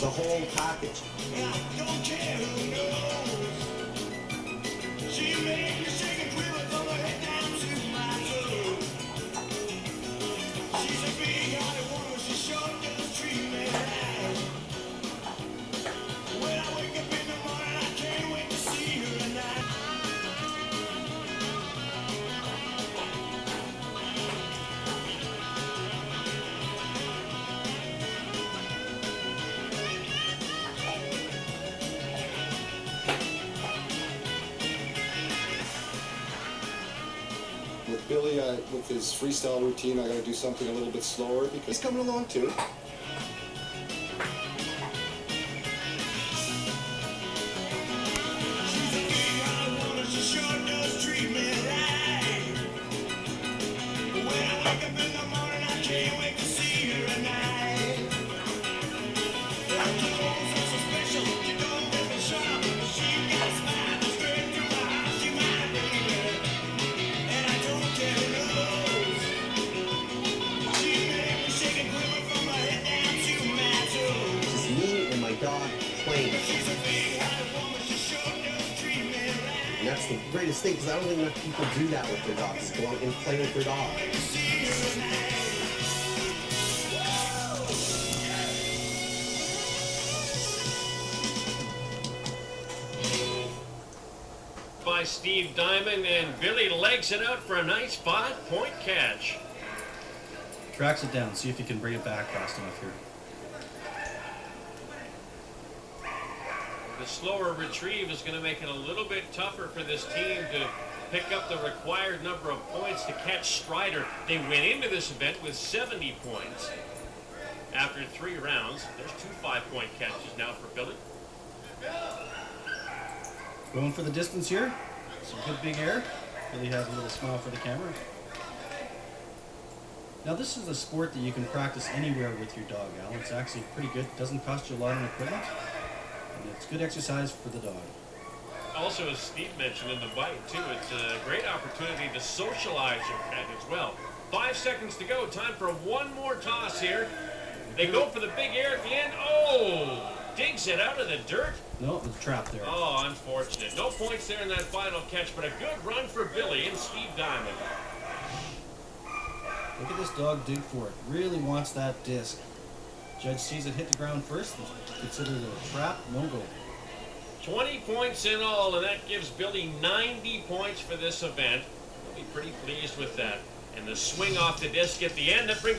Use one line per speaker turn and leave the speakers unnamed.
a whole package.
I don't care who knows. She made me shake and quiver from her head down to my toes. She's a big-hearted woman, she sure does treat me right. When I wake up in the morning, I can't wait to see her at night.
With Billy, with his freestyle routine, I got to do something a little bit slower because he's coming along too.
She's a big-hearted woman, she sure does treat me right. When I wake up in the morning, I can't wait to see her at night. Her clothes are so special, she don't get me sharp. She got a smile straight through my heart, she my baby. And I don't care who knows. She made me shake and quiver from my head down to my toes.
Just me and my dog playing.
She's a big-hearted woman, she sure does treat me right.
And that's the greatest thing, because I don't think enough people do that with their dogs. Go out and play with their dog.
See her at night.
By Steve Diamond, and Billy legs it out for a nice 5-point catch.
Tracks it down. See if you can bring it back fast enough here.
The slower retrieve is going to make it a little bit tougher for this team to pick up the required number of points to catch Strider. They went into this event with 70 points. After 3 rounds, there's 2 5-point catches now for Billy.
Going for the distance here. Some good big air. Billy has a little smile for the camera. Now this is a sport that you can practice anywhere with your dog, Al. It's actually pretty good. It doesn't cost you a lot of equipment. And it's good exercise for the dog.
Also, as Steve mentioned in the bite, too, it's a great opportunity to socialize your pet as well. 5 seconds to go. Time for one more toss here. They go for the big air at the end. Oh! Digs it out of the dirt.
No, it's trapped there.
Oh, unfortunate. No points there in that final catch, but a good run for Billy and Steve Diamond.
Look at this dog dig for it. Really wants that disc. Judge sees it hit the ground first. Considered it a trap. No go.
20 points in all, and that gives Billy 90 points for this event. He'll be pretty pleased with that. And the swing off the disc at the end, that brings